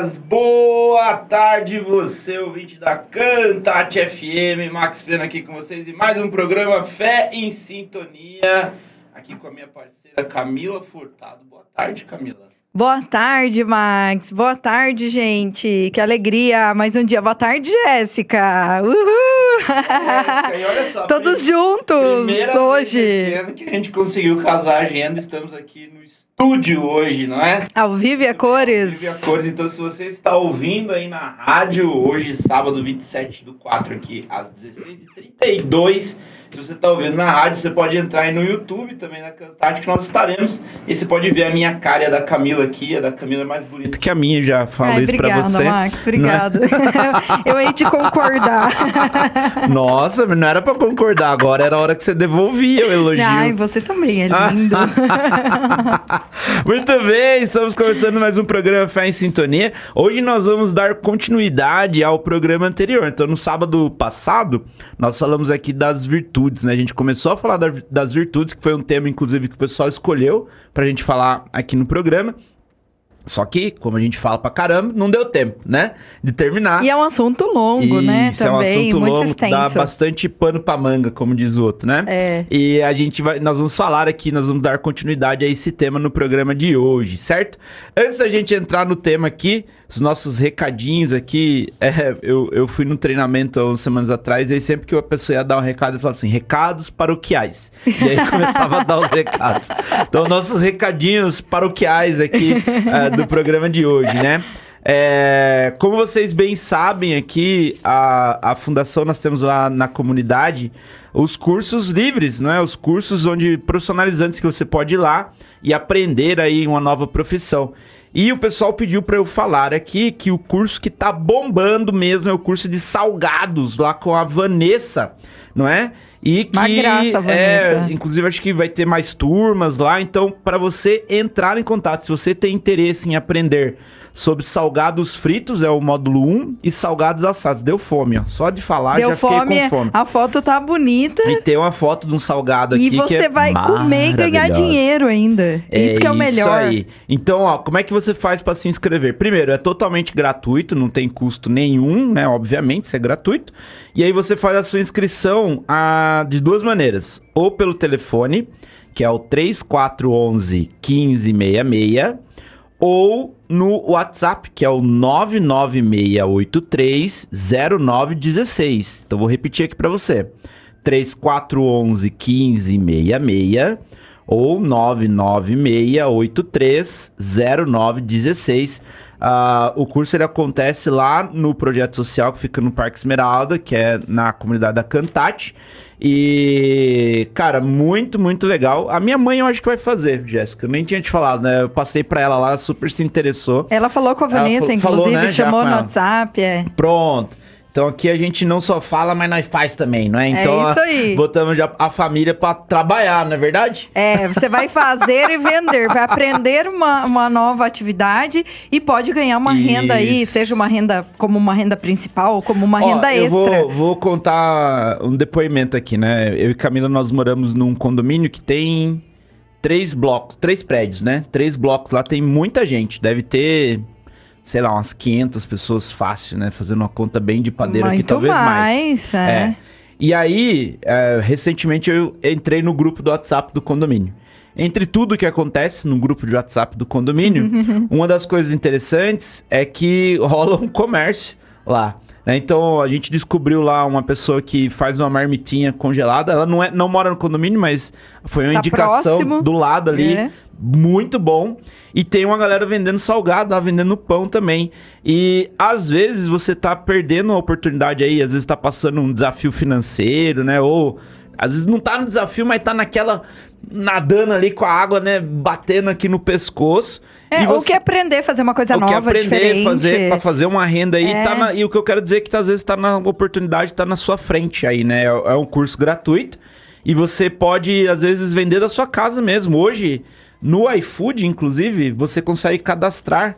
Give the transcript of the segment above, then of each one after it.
dias, boa tarde você, ouvinte da Cantate FM, Max Pena aqui com vocês e mais um programa Fé em Sintonia, aqui com a minha parceira Camila Furtado. Boa tarde, Camila. Boa tarde, Max. Boa tarde, gente. Que alegria. Mais um dia. Boa tarde, Jéssica. Uhul! Jéssica, e olha só, todos juntos primeira hoje. Vez esse ano que a gente conseguiu casar a agenda. Estamos aqui no estúdio hoje, não é? Ao vivo e a cores. Ao vivo e a cores. Então, se você está ouvindo aí na rádio, hoje, sábado 27/4, aqui às 16h32, se você está ouvindo na rádio, você pode entrar aí no YouTube também na Cantate, que nós estaremos. E você pode ver a minha cara e a da Camila aqui. A da Camila é mais bonita que a minha, já falo isso pra você. Obrigada, Max. Obrigado. Eu hei de concordar. Nossa, não era pra concordar. Agora era a hora que você devolvia o elogio. Ai, você também é lindo. Muito bem, estamos começando mais um programa Fé em Sintonia. Hoje nós vamos dar continuidade ao programa anterior. Então, no sábado passado, nós falamos aqui das virtudes, né? A gente começou a falar das virtudes, que foi um tema, inclusive, que o pessoal escolheu pra gente falar aqui no programa. Só que, como a gente fala pra caramba, não deu tempo, né? De terminar. E é um assunto longo, né? Isso, é um assunto longo, dá bastante pano pra manga, como diz o outro, né? É. E nós vamos falar aqui, nós vamos dar continuidade a esse tema no programa de hoje, certo? Antes da gente entrar no tema aqui, os nossos recadinhos aqui, eu fui num treinamento há umas semanas atrás, e aí sempre que a pessoa ia dar um recado, eu falava assim, recados paroquiais. E aí começava a dar os recados. Então, nossos recadinhos paroquiais aqui do programa de hoje, né? Como vocês bem sabem aqui, a Fundação, nós temos lá na comunidade os cursos livres, né? Os cursos profissionalizantes que você pode ir lá e aprender aí uma nova profissão. E o pessoal pediu para eu falar aqui que o curso que tá bombando mesmo é o curso de salgados lá com a Vanessa, não é? E que, uma graça, Vanessa. Inclusive, acho que vai ter mais turmas lá. Então, para você entrar em contato, se você tem interesse em aprender sobre salgados fritos, é o módulo 1, e salgados assados. Deu fome, ó. Só de falar, já fiquei com fome. A foto tá bonita. E tem uma foto de um salgado aqui que é E você vai comer e ganhar dinheiro ainda. Isso que é o melhor. Isso aí. Então, ó, como é que você faz para se inscrever? Primeiro, é totalmente gratuito, não tem custo nenhum, né? Obviamente, isso é gratuito. E aí você faz a sua inscrição de duas maneiras. Ou pelo telefone, que é o 3411 1566, ou no WhatsApp, que é o 996830916. Então, vou repetir aqui para você. 3411 1566 ou 996830916. O curso ele acontece lá no projeto social que fica no Parque Esmeralda, que é na comunidade da Cantate. E, cara, muito, muito legal. A minha mãe eu acho que vai fazer, Jéssica. Eu nem tinha te falado, né? Eu passei pra ela lá, ela super se interessou. Ela falou com a Vanessa, inclusive, falou, né, chamou no WhatsApp. Pronto. Então aqui a gente não só fala, mas nós faz também, não é? Então, isso aí. Botamos já a família pra trabalhar, não é verdade? Você vai fazer e vender, vai aprender uma nova atividade e pode ganhar uma renda aí, seja uma renda como uma renda principal ou como uma renda extra. Eu vou contar um depoimento aqui, né? Eu e Camila, nós moramos num condomínio que tem 3 prédios, né? 3 blocos lá, tem muita gente, deve ter... sei lá, umas 500 pessoas fácil, né? Fazendo uma conta bem de padeiro aqui, talvez mais. E aí, recentemente eu entrei no grupo do WhatsApp do condomínio. Entre tudo que acontece no grupo de WhatsApp do condomínio, uma das coisas interessantes é que rola um comércio lá. Então, a gente descobriu lá uma pessoa que faz uma marmitinha congelada. Ela não mora no condomínio, mas foi uma indicação próximo. Do lado ali. Muito bom. E tem uma galera vendendo salgado, lá, vendendo pão também. E, às vezes, você tá perdendo a oportunidade aí. Às vezes, tá passando um desafio financeiro, né? Ou, às vezes, não tá no desafio, mas tá naquela... nadando ali com a água, né? Batendo aqui no pescoço. Ou quer aprender a fazer uma coisa nova, diferente. Pra fazer uma renda aí. E o que eu quero dizer é que, às vezes, tá na oportunidade, tá na sua frente aí, né? É um curso gratuito. E você pode, às vezes, vender da sua casa mesmo. Hoje, no iFood, inclusive, você consegue cadastrar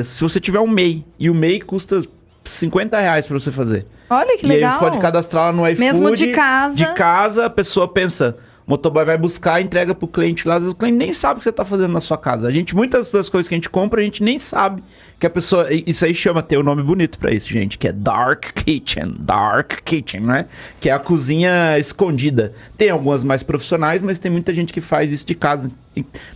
se você tiver um MEI. E o MEI custa R$50 pra você fazer. Olha que legal. E aí você pode cadastrar lá no iFood. Mesmo de casa. De casa, a pessoa pensa... O motoboy vai buscar, entrega pro cliente lá, às vezes o cliente nem sabe o que você tá fazendo na sua casa. Muitas das coisas que a gente compra, a gente nem sabe que a pessoa... Isso aí tem um nome bonito pra isso, gente, que é Dark Kitchen, né? Que é a cozinha escondida. Tem algumas mais profissionais, mas tem muita gente que faz isso de casa.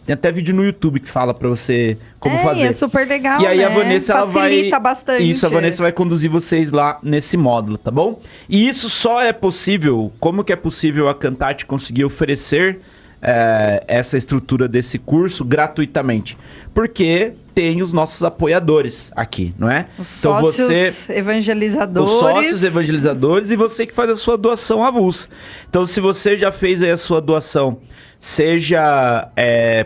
Tem até vídeo no YouTube que fala pra você como fazer. É super legal, e aí né? a Vanessa, ela Facilita bastante. Isso, a Vanessa vai conduzir vocês lá nesse módulo, tá bom? E isso só é possível... Como que é possível a Cantate conseguir oferecer essa estrutura desse curso gratuitamente? Porque tem os nossos apoiadores aqui, não é? Os sócios evangelizadores. Os sócios evangelizadores e você que faz a sua doação avulsa. Então, se você já fez aí a sua doação, seja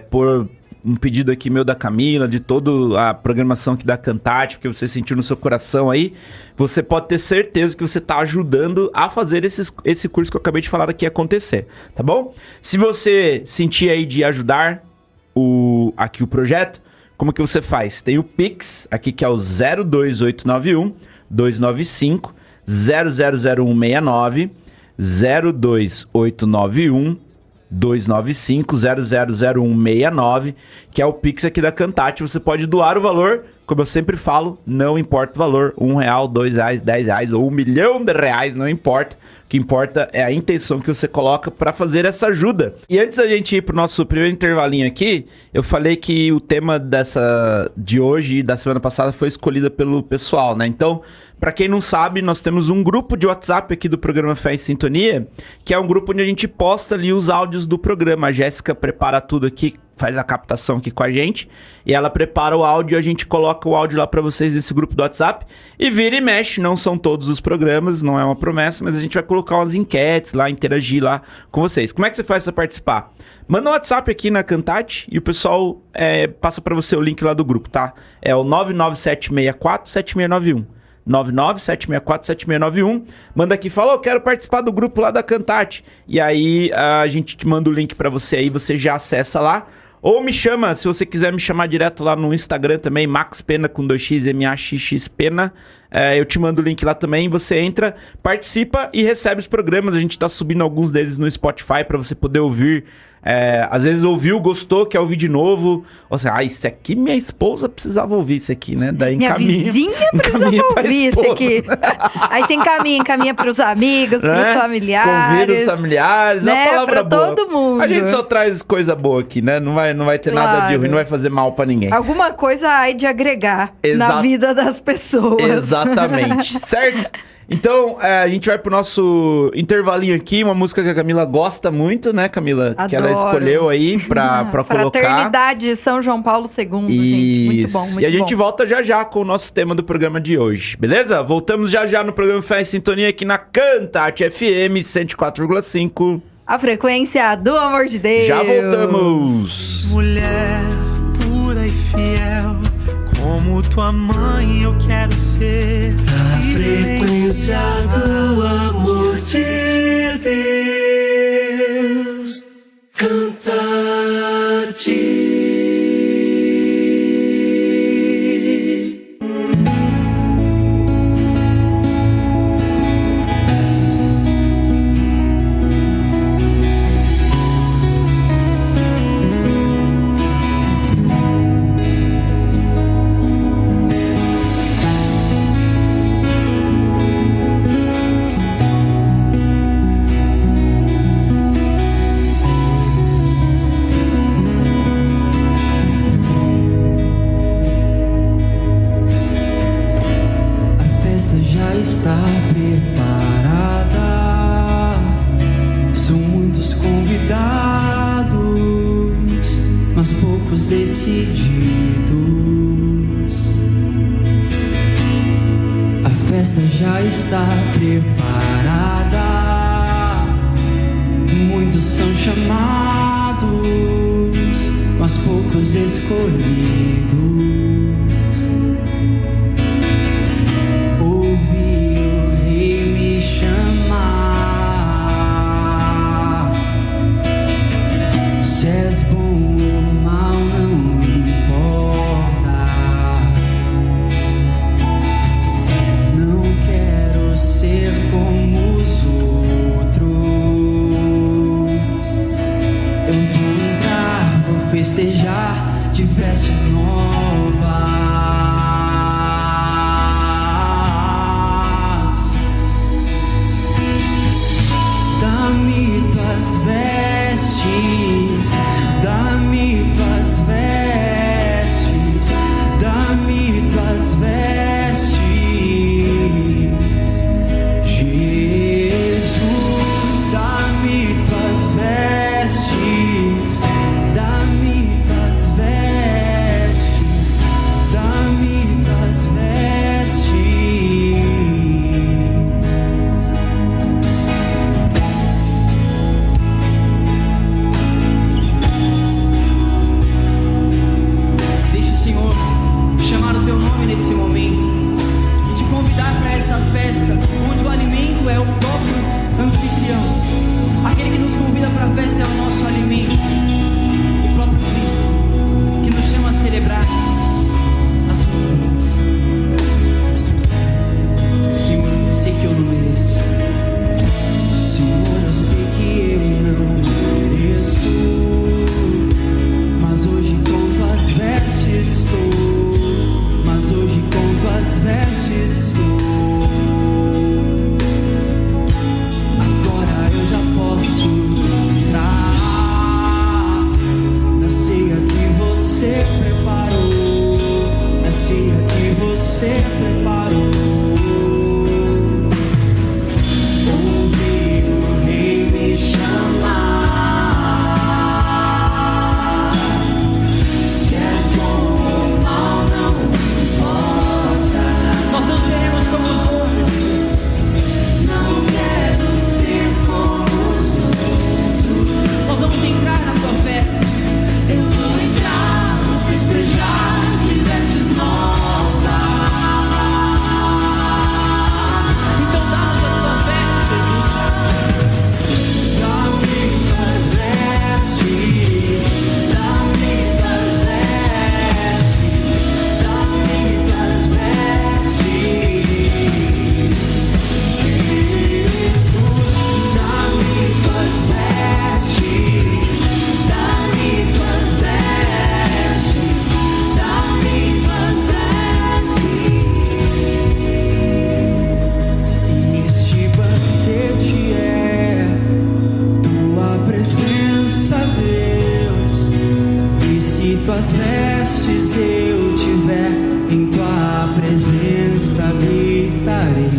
por um pedido aqui meu da Camila, de toda a programação aqui da Cantate, porque você sentiu no seu coração aí, você pode ter certeza que você está ajudando a fazer esse curso que eu acabei de falar aqui acontecer, tá bom? Se você sentir aí de ajudar aqui o projeto, como que você faz? Tem o Pix, aqui que é o 02891 295 000169 02891 295 000169, que é o Pix aqui da Cantate. Você pode doar o valor, como eu sempre falo, não importa o valor, R$1, R$2, R$10 ou R$1 milhão, não importa. O que importa é a intenção que você coloca para fazer essa ajuda. E antes da gente ir pro nosso primeiro intervalinho aqui, eu falei que o tema de hoje e da semana passada foi escolhido pelo pessoal, né? Então, para quem não sabe, nós temos um grupo de WhatsApp aqui do programa Fé em Sintonia, que é um grupo onde a gente posta ali os áudios do programa. A Jéssica prepara tudo aqui, faz a captação aqui com a gente, e ela prepara o áudio e a gente coloca o áudio lá para vocês nesse grupo do WhatsApp, e vira e mexe, não são todos os programas, não é uma promessa, mas a gente vai colocar umas enquetes lá, interagir lá com vocês. Como é que você faz para participar? Manda um WhatsApp aqui na Cantate e o pessoal passa para você o link lá do grupo, tá? É o 997647691. 997647691. Manda aqui, fala, eu quero participar do grupo lá da Cantate. E aí a gente te manda o link pra você aí, você já acessa lá. Ou me chama, se você quiser me chamar direto lá no Instagram também, Max Pena com 2x, MAXX Pena. Eu te mando o link lá também, você entra, participa e recebe os programas. A gente tá subindo alguns deles no Spotify pra você poder ouvir. Às vezes ouviu, gostou, quer ouvir de novo. Ou seja, isso aqui minha esposa precisava ouvir isso aqui, né? Daí encaminha. Minha vizinha precisava ouvir isso aqui. Aí você encaminha pros amigos, pros familiares. Convida os familiares, né? A palavra pra boa. todo mundo. A gente só traz coisa boa aqui, né? Não vai ter nada de ruim, não vai fazer mal pra ninguém. Alguma coisa há de agregar na vida das pessoas. Exatamente, certo? Então, a gente vai pro nosso intervalinho aqui, uma música que a Camila gosta muito, né, Camila? Adoro. Que ela escolheu aí pra colocar. Fraternidade São João Paulo II, gente. Muito bom, muito bom. E a gente volta já com o nosso tema do programa de hoje, beleza? Voltamos já no programa Fé em Sintonia aqui na Cantate FM 104,5. A frequência do amor de Deus. Já voltamos. Mulher pura e fiel, como tua mãe eu quero ser. A frequência do amor de Deus. Cantate. Está preparada, são muitos convidados, mas poucos decididos. A festa já está preparada, muitos são chamados, mas poucos escolhidos. festejar de vestes novas. Dá-me tuas vestes, dá-me tuas vestes, dá-me tuas vestes, Jesus, dá-me tuas vestes, dá-me tuas vestes, dá-me tuas vestes. Deixa o Senhor chamar o teu nome nesse momento e te convidar para essa festa onde o alimento é o próprio anfitrião. Aquele que nos convida para a festa é o nosso alimento, o próprio Cristo, que nos chama a celebrar as suas obras. Senhor, eu sei que eu não mereço. Senhor, eu sei que eu não mereço, mas hoje com tuas vestes estou, mas hoje com tuas vestes estou. Agora eu já posso entrar na ceia que você preparou, na ceia que você preparou. Ouvi o Rei me chamar. Se és bom ou mal, não importa. Nós não seremos como os outros. Não quero ser como os outros. Nós vamos entrar na tua festa. Eu vou entrar, vou festejar de vestes novas. Então dá-nos as tuas vestes, Jesus. Dá-me tuas vestes, dá-me tuas vestes, dá-me tuas vestes, Jesus. Dá-me tuas vestes, dá-me tuas vestes, dá-me tuas vestes. Este banquete é tua presença, Deus. E se tuas vestes eu tiver, em tua presença habitarei.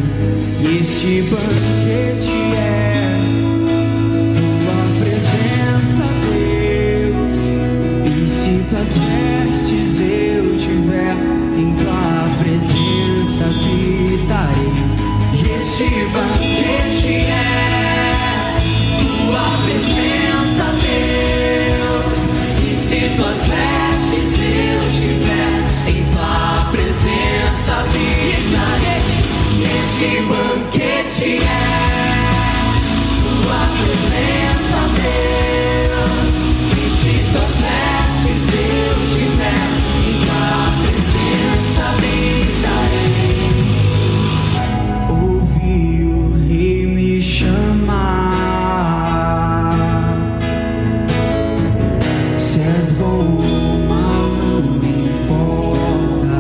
Este banquete é tua presença, Deus. E se tuas vestes eu tiver, em tua presença habitarei. Este banquete é tua presença, Deus. E se tuas vestes eu tiver, em tua presença habitarei. Este banquete é tua presença, Deus. E se tuas vestes eu tiver, em tua presença habitarei. Ouvi o Rei me chamar. Se és bom ou mal, não me importa.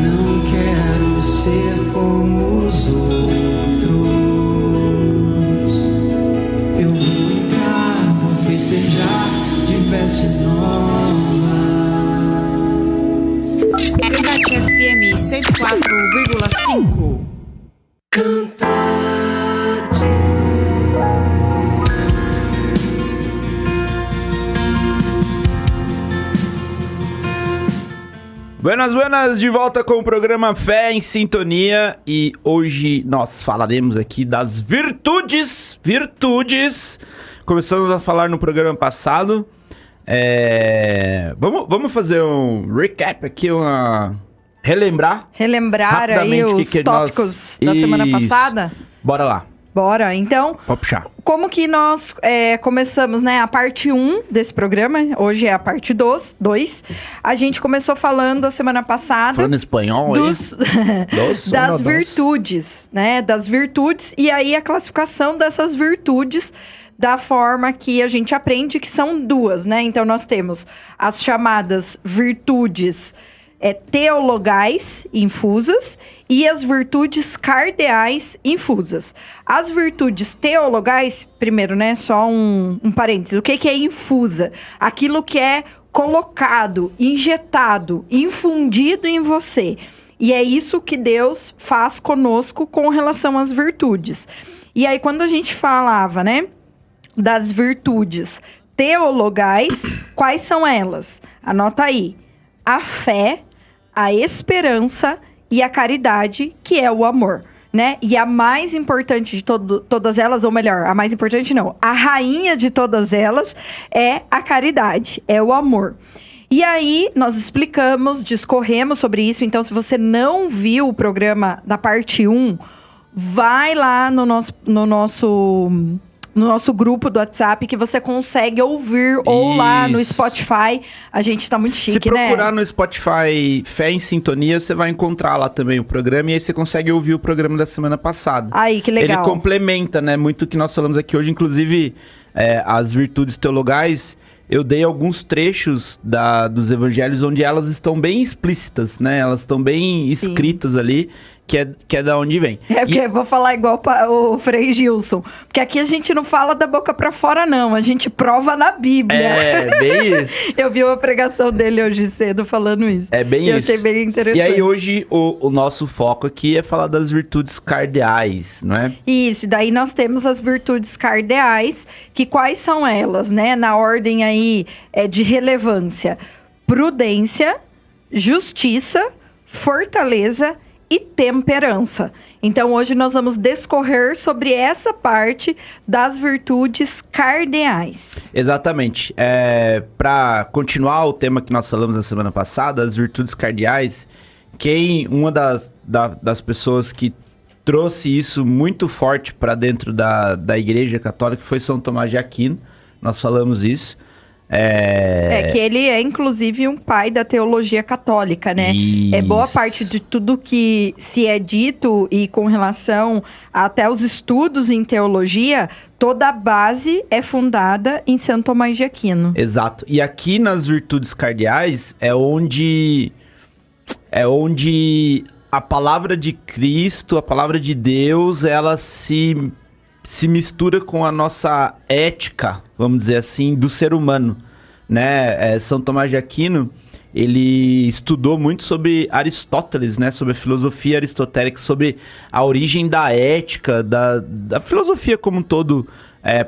Não quero ser como os outros. Eu vou entrar, vou festejar de vestes novas. Debate FM 104,5. Buenas, buenas, de volta com o programa Fé em Sintonia. E hoje nós falaremos aqui das virtudes. Começamos a falar no programa passado. Vamos fazer um recap aqui, relembrar aí os tópicos da semana passada? Bora lá. Bora, então. Pode puxar. Como que nós começamos, né, a parte 1 desse programa, hoje é a parte 2. A gente começou falando a semana passada... Falando espanhol das virtudes, né, das virtudes, e aí a classificação dessas virtudes da forma que a gente aprende, que são duas, né? Então, nós temos as chamadas virtudes teologais infusas e as virtudes cardeais infusas. As virtudes teologais, primeiro, né? Só um parênteses. O que é infusa? Aquilo que é colocado, injetado, infundido em você. E é isso que Deus faz conosco com relação às virtudes. E aí, quando a gente falava, né, das virtudes teologais, quais são elas? Anota aí. A fé, a esperança e a caridade, que é o amor, né? E a mais importante de todas elas, ou melhor, a mais importante não, a rainha de todas elas é a caridade, é o amor. E aí, nós explicamos, discorremos sobre isso. Então, se você não viu o programa da parte 1, vai lá no nosso grupo do WhatsApp que você consegue ouvir, ou lá no Spotify. A gente tá muito chique, Se procurar né? no Spotify Fé em Sintonia, você vai encontrar lá também o programa, e aí você consegue ouvir o programa da semana passada. Aí, que legal. Ele complementa, né, muito o que nós falamos aqui hoje, inclusive as virtudes teologais. Eu dei alguns trechos dos evangelhos onde elas estão bem explícitas, né? Elas estão bem escritas ali, que é da onde vem. Porque eu vou falar igual o Frei Gilson. Porque aqui a gente não fala da boca pra fora, não. A gente prova na Bíblia. É, bem isso. Eu vi uma pregação dele hoje cedo falando isso. É bem eu isso. achei bem interessante. E aí hoje o nosso foco aqui é falar das virtudes cardeais, não é? Isso, daí nós temos as virtudes cardeais, que quais são elas, né? Na ordem aí de relevância: prudência, justiça, fortaleza e temperança. Então, hoje nós vamos discorrer sobre essa parte das virtudes cardeais. Exatamente. Para continuar o tema que nós falamos na semana passada, as virtudes cardeais, uma das pessoas que trouxe isso muito forte para dentro da Igreja Católica foi São Tomás de Aquino. Nós falamos isso. Que ele é, inclusive, um pai da teologia católica, né? Isso. Boa parte de tudo que se é dito e com relação até os estudos em teologia, toda a base é fundada em São Tomás de Aquino. Exato. E aqui nas virtudes cardeais é onde a palavra de Cristo, a palavra de Deus, ela se mistura com a nossa ética, vamos dizer assim, do ser humano, né? São Tomás de Aquino, ele estudou muito sobre Aristóteles, né? Sobre a filosofia aristotélica, sobre a origem da ética, da filosofia como um todo.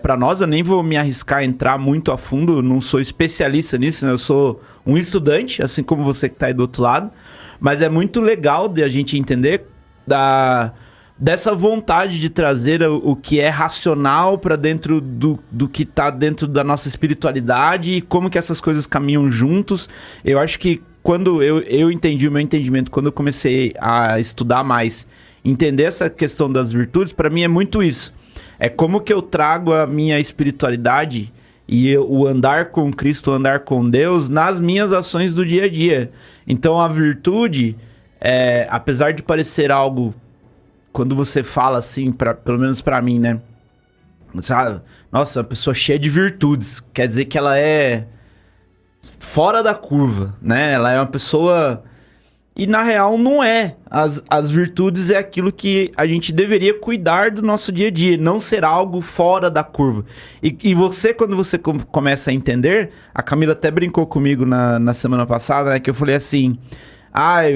Para nós, eu nem vou me arriscar a entrar muito a fundo, não sou especialista nisso, né? Eu sou um estudante, assim como você que está aí do outro lado, mas é muito legal de a gente entender dessa vontade de trazer o que é racional para dentro do que está dentro da nossa espiritualidade e como que essas coisas caminham juntos. Eu acho que quando eu entendi o meu entendimento, quando eu comecei a estudar mais, entender essa questão das virtudes, para mim é muito isso. É como que eu trago a minha espiritualidade e o andar com Cristo, o andar com Deus nas minhas ações do dia a dia. Então a virtude, apesar de parecer algo, quando você fala assim, pelo menos pra mim, né? Sabe? Nossa, uma pessoa cheia de virtudes. Quer dizer que ela é fora da curva, né? Ela é uma pessoa... E na real não é. As virtudes é aquilo que a gente deveria cuidar do nosso dia a dia, não ser algo fora da curva. E você, quando você começa a entender, a Camila até brincou comigo na semana passada, né? Que eu falei assim...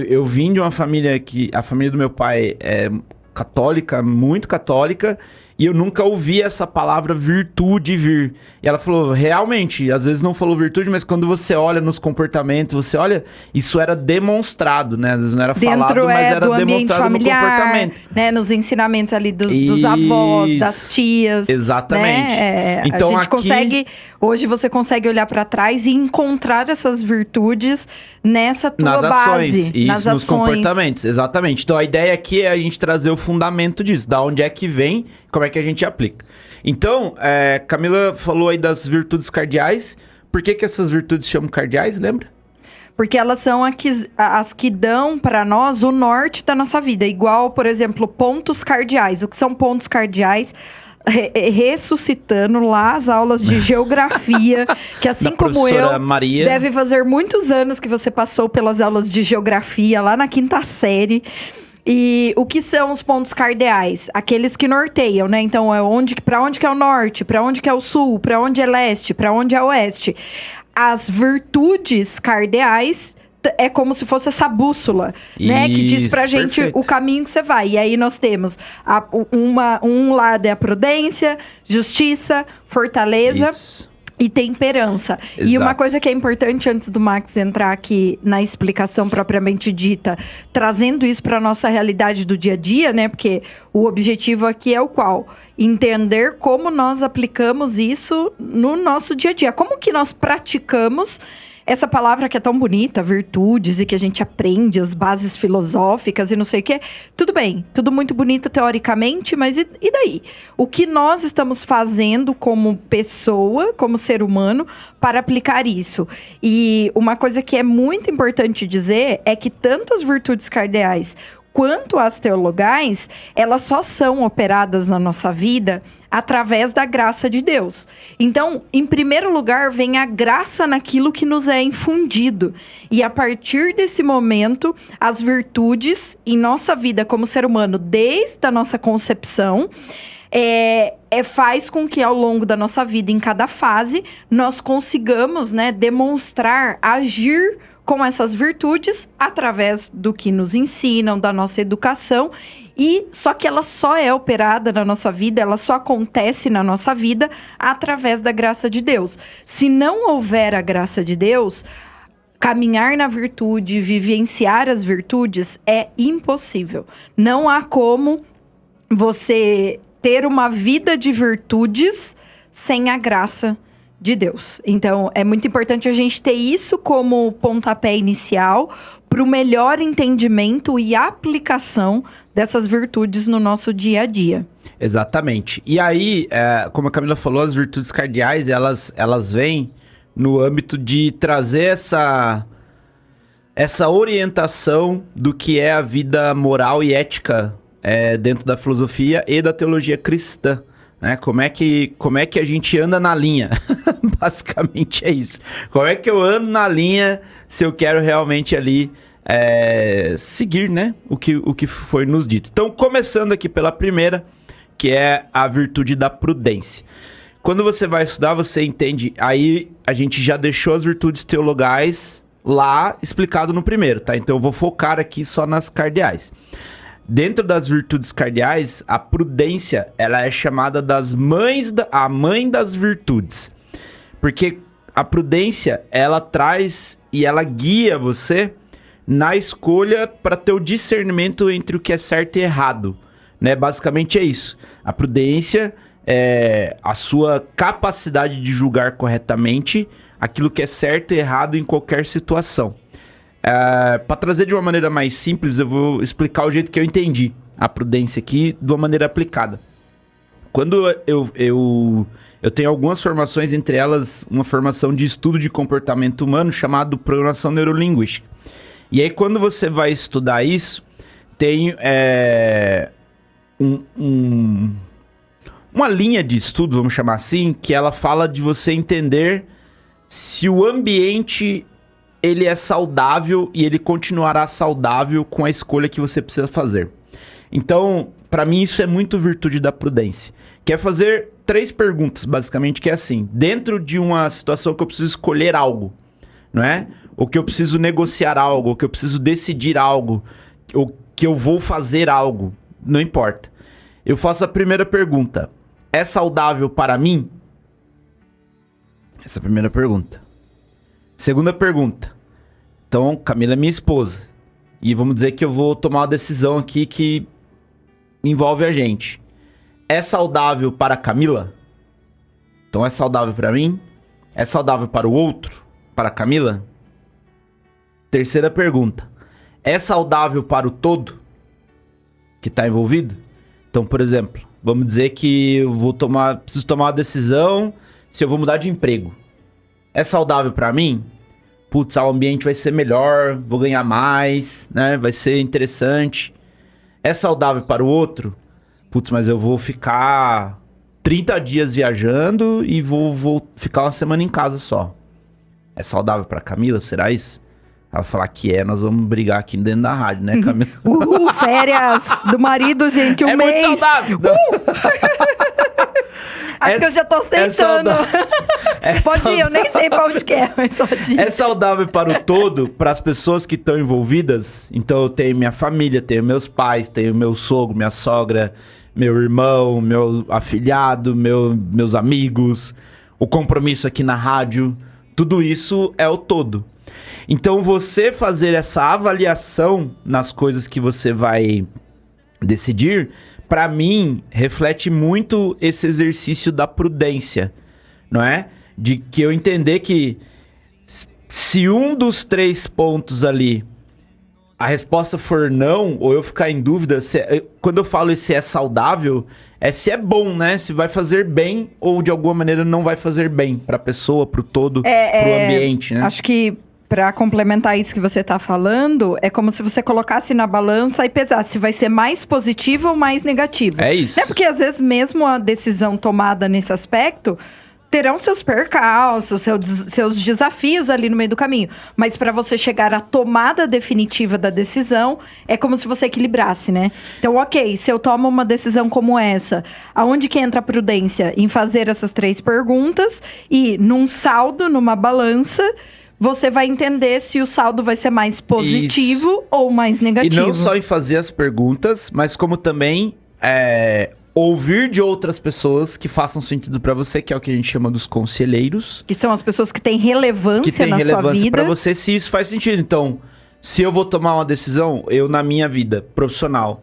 eu vim de uma família que... A família do meu pai é católica, muito católica, e eu nunca ouvi essa palavra virtude vir. E ela falou, realmente, às vezes não falou virtude, mas quando você olha nos comportamentos, você olha, isso era demonstrado, né? Às vezes não era falado, mas era demonstrado familiar, no comportamento. Né? Nos ensinamentos ali dos avós, das tias. Exatamente. Né? Então a gente hoje você consegue olhar para trás e encontrar essas virtudes nessa tua base. Nas ações, nos comportamentos, exatamente. Então a ideia aqui é a gente trazer o fundamento disso, da onde é que vem, como é que a gente aplica. Então, Camila falou aí das virtudes cardeais. Por que essas virtudes chamam cardeais, lembra? Porque elas são as que dão para nós o norte da nossa vida. Igual, por exemplo, pontos cardeais. O que são pontos cardeais? ressuscitando lá as aulas de geografia, que assim Da como professora eu, Maria. deve fazer muitos anos que você passou pelas aulas de geografia, lá na 5ª série. E o que são os pontos cardeais? Aqueles que norteiam, né? Então, para onde que é o norte, para onde que é o sul, para onde é leste, para onde é oeste. As virtudes cardeais é como se fosse essa bússola, né? Que diz pra Isso, gente perfeito. o caminho que você vai. E aí nós temos um lado é a prudência, justiça, fortaleza Isso. e temperança. E Exato. uma coisa que é importante antes do Max entrar aqui na explicação propriamente dita, trazendo isso para nossa realidade do dia a dia, né? Porque o objetivo aqui é o qual? Entender como nós aplicamos isso no nosso dia a dia. Como que nós praticamos essa palavra que é tão bonita, virtudes, e que a gente aprende as bases filosóficas e não sei o quê. Tudo bem, tudo muito bonito teoricamente, mas e daí? O que nós estamos fazendo como pessoa, como ser humano, para aplicar isso? E uma coisa que é muito importante dizer é que tanto as virtudes cardeais quanto as teologais, elas só são operadas na nossa vida através da graça de Deus. Então, em primeiro lugar, vem a graça naquilo que nos é infundido. E a partir desse momento, as virtudes em nossa vida como ser humano, desde a nossa concepção, faz com que ao longo da nossa vida, em cada fase, nós consigamos, né, demonstrar, agir com essas virtudes através do que nos ensinam, da nossa educação. E só que ela só é operada na nossa vida, ela só acontece na nossa vida através da graça de Deus. Se não houver a graça de Deus, caminhar na virtude, vivenciar as virtudes é impossível. Não há como você ter uma vida de virtudes sem a graça de Deus. Então, é muito importante a gente ter isso como pontapé inicial para o melhor entendimento e aplicação dessas virtudes no nosso dia a dia. Exatamente. E aí, como a Camila falou, as virtudes cardeais, elas vêm no âmbito de trazer essa orientação do que é a vida moral e ética dentro da filosofia e da teologia cristã. Né? Como é que a gente anda na linha? Basicamente é isso. Como é que eu ando na linha se eu quero realmente ali seguir, né? o que foi nos dito. Então, começando aqui pela primeira, que é a virtude da prudência. Quando você vai estudar, você entende, aí a gente já deixou as virtudes teologais lá explicado no primeiro, tá? Então eu vou focar aqui só nas cardeais. Dentro das virtudes cardeais, a prudência, ela é chamada a mãe das virtudes. Porque a prudência, ela traz e ela guia você na escolha para ter o discernimento entre o que é certo e errado. Né? Basicamente é isso. A prudência é a sua capacidade de julgar corretamente aquilo que é certo e errado em qualquer situação. Para trazer de uma maneira mais simples, eu vou explicar o jeito que eu entendi a prudência aqui de uma maneira aplicada. Quando eu tenho algumas formações, entre elas uma formação de estudo de comportamento humano chamado programação neurolinguística. E aí quando você vai estudar isso, tem uma linha de estudo, vamos chamar assim, que ela fala de você entender se o ambiente ele é saudável e ele continuará saudável com a escolha que você precisa fazer. Então, para mim, isso é muito virtude da prudência. Que é fazer 3 perguntas, basicamente, que é assim, dentro de uma situação que eu preciso escolher algo, não é? Ou que eu preciso negociar algo, ou que eu preciso decidir algo, ou que eu vou fazer algo, não importa. Eu faço a primeira pergunta, é saudável para mim? Essa é a primeira pergunta. Segunda pergunta. Então, Camila é minha esposa. E vamos dizer que eu vou tomar uma decisão aqui que envolve a gente. É saudável para a Camila? Então é saudável para mim? É saudável para o outro? Para a Camila? Terceira pergunta. É saudável para o todo que está envolvido? Então, por exemplo, vamos dizer que eu preciso tomar uma decisão se eu vou mudar de emprego. É saudável para mim? Putz, o ambiente vai ser melhor, vou ganhar mais, né? Vai ser interessante. É saudável para o outro? Putz, mas eu vou ficar 30 dias viajando e vou ficar uma semana em casa só. É saudável pra Camila? Será isso? Ela falar que nós vamos brigar aqui dentro da rádio, né, Camila? Férias do marido, gente, um é mês. muito saudável! Acho que eu já tô aceitando. Pode ir, eu nem sei pra onde que é, mas pode ir. É saudável para o todo, para as pessoas que estão envolvidas. Então eu tenho minha família, tenho meus pais, tenho meu sogro, minha sogra, meu irmão, meu afilhado, meus amigos, o compromisso aqui na rádio. Tudo isso é o todo. Então você fazer essa avaliação nas coisas que você vai decidir, para mim, reflete muito esse exercício da prudência, não é? De que eu entender que se um dos 3 pontos ali, a resposta for não, ou eu ficar em dúvida, quando eu falo se é saudável, é se é bom, né? Se vai fazer bem ou de alguma maneira não vai fazer bem para a pessoa, para o todo, para o ambiente, né? Acho que para complementar isso que você está falando, é como se você colocasse na balança e pesasse se vai ser mais positivo ou mais negativo. É isso. É porque às vezes mesmo a decisão tomada nesse aspecto terão seus percalços, seus desafios ali no meio do caminho. Mas para você chegar à tomada definitiva da decisão, é como se você equilibrasse, né? Então, ok, se eu tomo uma decisão como essa, aonde que entra a prudência? Em fazer essas 3 perguntas e num saldo, numa balança, você vai entender se o saldo vai ser mais positivo ou mais negativo. E não só em fazer as perguntas, mas como também ouvir de outras pessoas que façam sentido pra você, que é o que a gente chama dos conselheiros. Que são as pessoas que têm relevância que tem na relevância sua vida. Pra você, se isso faz sentido. Então, se eu vou tomar uma decisão, eu na minha vida profissional,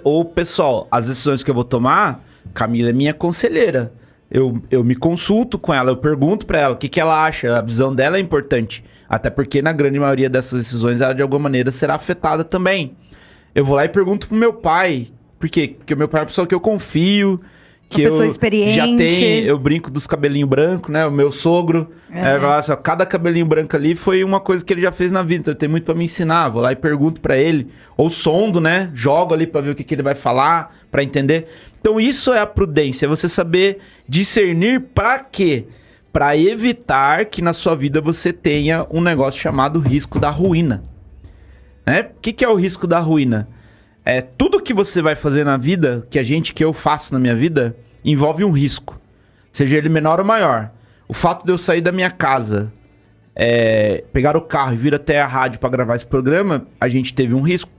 ou pessoal, as decisões que eu vou tomar, Camila é minha conselheira. Eu me consulto com ela, eu pergunto pra ela o que ela acha, a visão dela é importante. Até porque na grande maioria dessas decisões ela de alguma maneira será afetada também. Eu vou lá e pergunto pro meu pai. Por quê? Porque o meu pai é uma pessoa que eu confio, que uma pessoa experiente. Já tem, eu brinco dos cabelinhos brancos, né? O meu sogro, cada cabelinho branco ali foi uma coisa que ele já fez na vida, então ele tem muito pra me ensinar. Vou lá e pergunto pra ele, ou sondo, né? Jogo ali pra ver o que ele vai falar, pra entender. Então isso é a prudência, é você saber discernir pra quê? Pra evitar que na sua vida você tenha um negócio chamado risco da ruína. Né? O que é o risco da ruína? Tudo que você vai fazer na vida, que eu faço na minha vida, envolve um risco. Seja ele menor ou maior. O fato de eu sair da minha casa, pegar o carro e vir até a rádio para gravar esse programa, a gente teve um risco,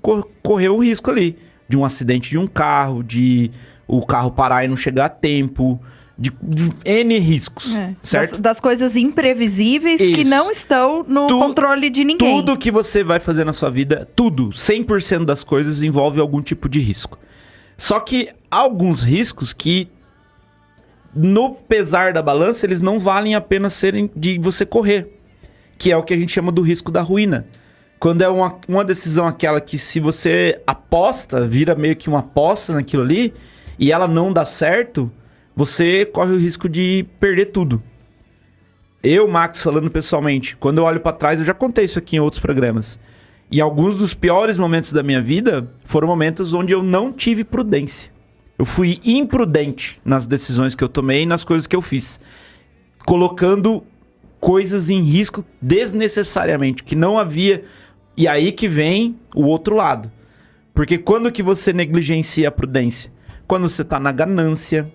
correu um risco ali. De um acidente de um carro, de o carro parar e não chegar a tempo, de N riscos, certo? Das coisas imprevisíveis que não estão no controle de ninguém. Tudo que você vai fazer na sua vida, 100% das coisas envolve algum tipo de risco. Só que há alguns riscos que, no pesar da balança, eles não valem a pena serem de você correr. Que é o que a gente chama do risco da ruína. Quando é uma decisão aquela que se você aposta, vira meio que uma aposta naquilo ali, e ela não dá certo, você corre o risco de perder tudo. Eu, Max, falando pessoalmente, quando eu olho pra trás, eu já contei isso aqui em outros programas. E alguns dos piores momentos da minha vida foram momentos onde eu não tive prudência. Eu fui imprudente nas decisões que eu tomei e nas coisas que eu fiz. Colocando coisas em risco desnecessariamente, que não havia... E aí que vem o outro lado. Porque quando que você negligencia a prudência? Quando você tá na ganância,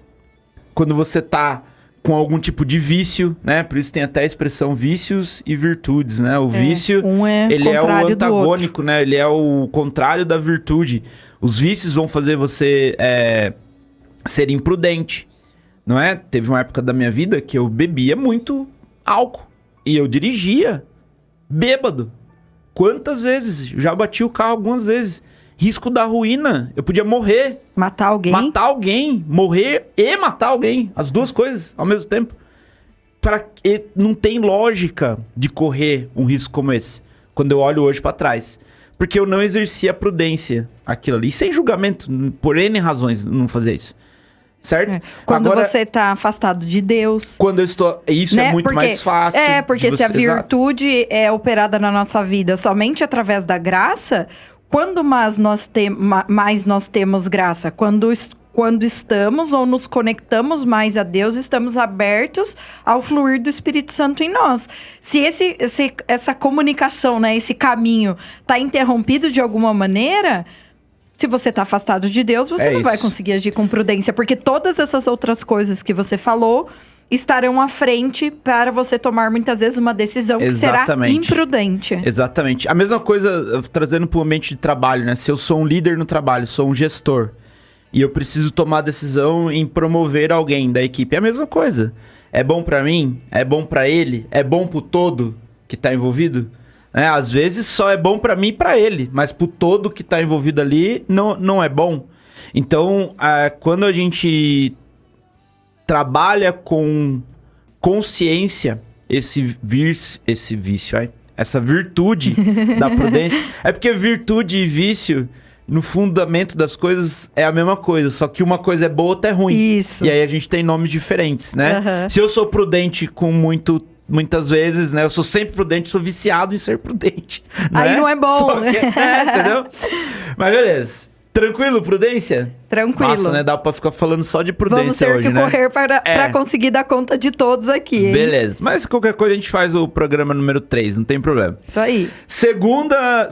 quando você tá com algum tipo de vício, né? Por isso tem até a expressão vícios e virtudes, né? O vício, ele é o antagônico, né? Ele é o contrário da virtude. Os vícios vão fazer você ser imprudente, não é? Teve uma época da minha vida que eu bebia muito álcool e eu dirigia bêbado. Quantas vezes? Já bati o carro algumas vezes. Risco da ruína. Eu podia morrer. Matar alguém. Morrer e matar alguém. As duas coisas ao mesmo tempo. Não tem lógica de correr um risco como esse. Quando eu olho hoje pra trás. Porque eu não exercia a prudência. Aquilo ali. E sem julgamento. Por N razões não fazer isso. Certo? Quando você tá afastado de Deus. Quando eu estou... Isso é muito mais fácil. Porque se a virtude é operada na nossa vida somente através da graça... Quando mais nós temos graça? Quando quando estamos ou nos conectamos mais a Deus, estamos abertos ao fluir do Espírito Santo em nós. Se essa comunicação, né, esse caminho está interrompido de alguma maneira, se você está afastado de Deus, você não vai conseguir agir com prudência, porque todas essas outras coisas que você falou estarão à frente para você tomar muitas vezes uma decisão que será imprudente. Exatamente. A mesma coisa, trazendo para o ambiente de trabalho, né? Se eu sou um líder no trabalho, sou um gestor, e eu preciso tomar decisão em promover alguém da equipe, é a mesma coisa. É bom para mim? É bom para ele? É bom pro todo que tá envolvido? Às vezes só é bom para mim e para ele, mas pro todo que tá envolvido ali não é bom. Então, quando a gente trabalha com consciência essa virtude da prudência, é porque virtude e vício, no fundamento das coisas, é a mesma coisa, só que uma coisa é boa, outra é ruim. Isso. E aí a gente tem nomes diferentes, né? Uhum. Se eu sou prudente muitas vezes, né? Eu sou sempre prudente, sou viciado em ser prudente. Aí né? não é bom. Só que, entendeu? Mas beleza. Tranquilo, prudência? Tranquilo. Nossa, né? Dá pra ficar falando só de prudência hoje, né? Vamos ter que correr pra conseguir dar conta de todos aqui, hein? Beleza. Mas qualquer coisa a gente faz o programa número 3, não tem problema. Isso aí. Segunda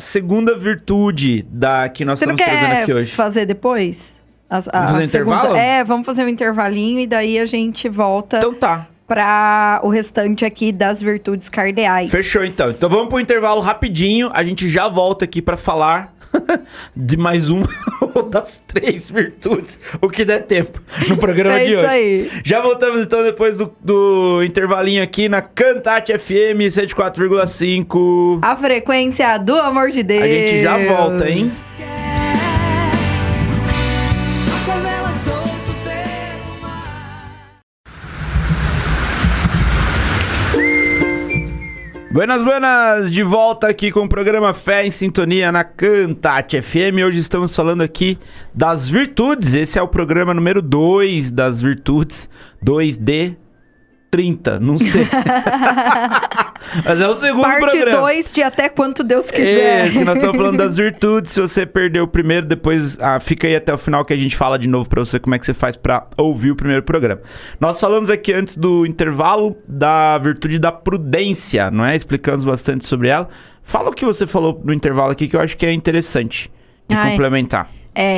virtude que nós estamos trazendo aqui hoje. Você não quer fazer depois? Vamos fazer um intervalo? Vamos fazer um intervalinho e daí a gente volta. Então tá. Para o restante aqui das virtudes cardeais. Fechou, então. Então vamos pro intervalo rapidinho. A gente já volta aqui para falar de mais uma das 3 virtudes, o que der tempo no programa de hoje. Aí. Já voltamos, então, depois do intervalinho aqui na Cantate FM 104,5. A frequência do amor de Deus. A gente já volta, hein? Buenas, de volta aqui com o programa Fé em Sintonia na Cantate FM. Hoje estamos falando aqui das virtudes. Esse é o programa número 2 das virtudes, 2D30, não sei. Mas é o segundo programa. Parte 2 de até quanto Deus quiser. Esse, nós estamos falando das virtudes. Se você perdeu o primeiro, depois fica aí até o final que a gente fala de novo pra você como é que você faz pra ouvir o primeiro programa. Nós falamos aqui antes do intervalo da virtude da prudência, não é? Explicamos bastante sobre ela. Fala o que você falou no intervalo aqui que eu acho que é interessante de complementar.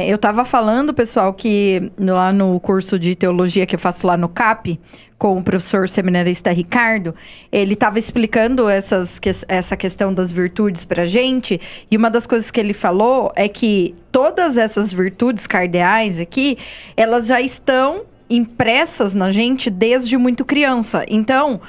Eu tava falando, pessoal, que lá no curso de teologia que eu faço lá no CAP, com o professor seminarista Ricardo, ele estava explicando essa questão das virtudes pra gente, e uma das coisas que ele falou é que todas essas virtudes cardeais aqui, elas já estão impressas na gente desde muito criança. Então,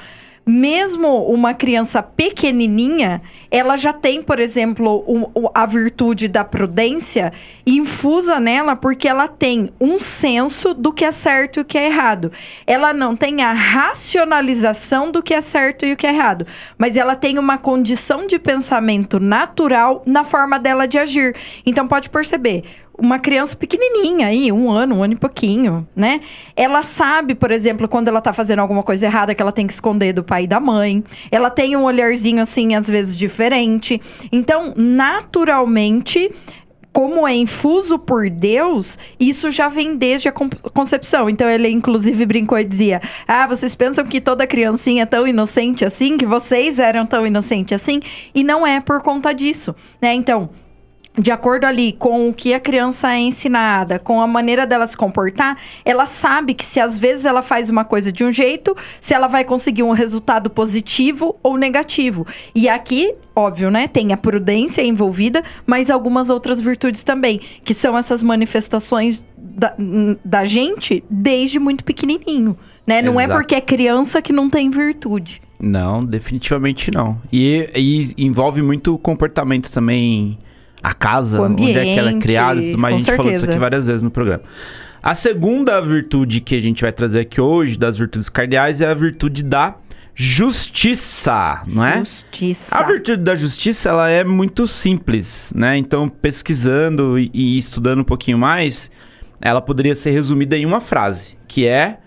mesmo uma criança pequenininha, ela já tem, por exemplo, a virtude da prudência infusa nela, porque ela tem um senso do que é certo e o que é errado. Ela não tem a racionalização do que é certo e o que é errado, mas ela tem uma condição de pensamento natural na forma dela de agir. Então, pode perceber, uma criança pequenininha aí, um ano e pouquinho, né? Ela sabe, por exemplo, quando ela tá fazendo alguma coisa errada, que ela tem que esconder do pai e da mãe. Ela tem um olharzinho, assim, às vezes diferente. Então, naturalmente, como é infuso por Deus, isso já vem desde a concepção. Então, ele, inclusive, brincou e dizia: vocês pensam que toda criancinha é tão inocente assim? Que vocês eram tão inocentes assim? E não é por conta disso, né? Então, de acordo ali com o que a criança é ensinada, com a maneira dela se comportar, ela sabe que se às vezes ela faz uma coisa de um jeito, se ela vai conseguir um resultado positivo ou negativo. E aqui, óbvio, né, tem a prudência envolvida, mas algumas outras virtudes também, que são essas manifestações da gente desde muito pequenininho, né? Não é porque é criança que não tem virtude. Não, definitivamente não. E envolve muito comportamento também. A casa, onde é que ela é criada, tudo mais, a gente falou disso aqui várias vezes no programa. A segunda virtude que a gente vai trazer aqui hoje, das virtudes cardeais, é a virtude da justiça, não é? Justiça. A virtude da justiça, ela é muito simples, né? Então, pesquisando e estudando um pouquinho mais, ela poderia ser resumida em uma frase, que é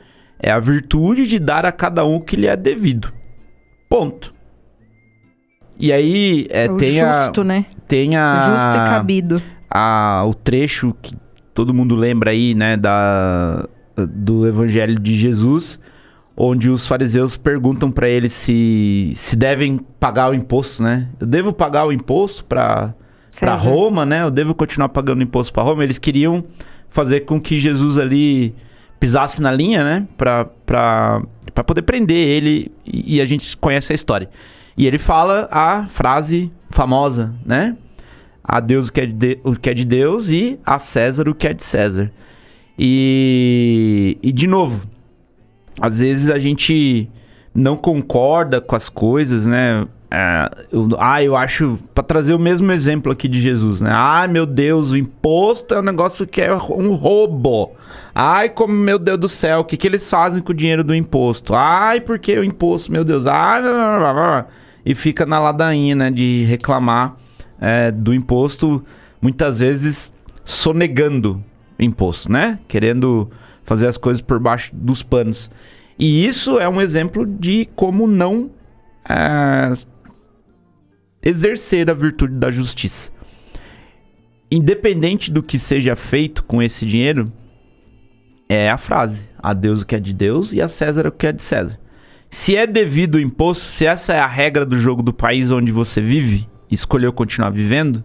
a virtude de dar a cada um o que lhe é devido. Ponto. E aí, justo, né? Tem justo e cabido. O trecho todo mundo lembra aí, né, do Evangelho de Jesus, onde os fariseus perguntam para ele se devem pagar o imposto, né? Eu devo pagar o imposto para Roma, né? Eu devo continuar pagando imposto para Roma? Eles queriam fazer com que Jesus ali pisasse na linha, né? Para poder prender ele, e a gente conhece a história. E ele fala a frase famosa, né? A Deus o que é de Deus e a César o que é de César. E de novo, às vezes a gente não concorda com as coisas, né? Eu acho, para trazer o mesmo exemplo aqui de Jesus, né? Ai, meu Deus, o imposto é um negócio que é um roubo. Ai, como, meu Deus do céu, o que eles fazem com o dinheiro do imposto? Ai, por que o imposto, meu Deus? Ai, blá, blá, blá. E fica na ladainha, né, de reclamar do imposto, muitas vezes sonegando o imposto, né? Querendo fazer as coisas por baixo dos panos. E isso é um exemplo de como não exercer a virtude da justiça. Independente do que seja feito com esse dinheiro, é a frase: a Deus o que é de Deus e a César o que é de César. Se é devido o imposto, se essa é a regra do jogo do país onde você vive, e escolheu continuar vivendo,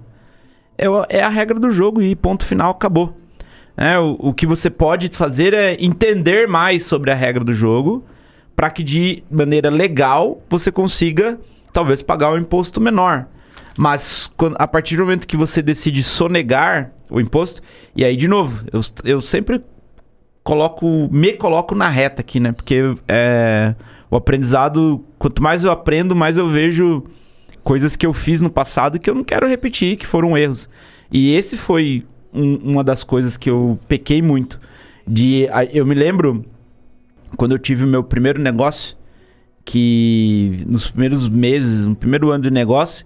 é a regra do jogo e ponto final, acabou. O que você pode fazer é entender mais sobre a regra do jogo, para que de maneira legal você consiga talvez pagar um imposto menor. Mas a partir do momento que você decide sonegar o imposto, e aí de novo, eu sempre me coloco na reta aqui, né? Porque o aprendizado, quanto mais eu aprendo, mais eu vejo coisas que eu fiz no passado que eu não quero repetir, que foram erros. E esse foi uma das coisas que eu pequei muito. Eu me lembro, quando eu tive o meu primeiro negócio, que nos primeiros meses, no primeiro ano de negócio,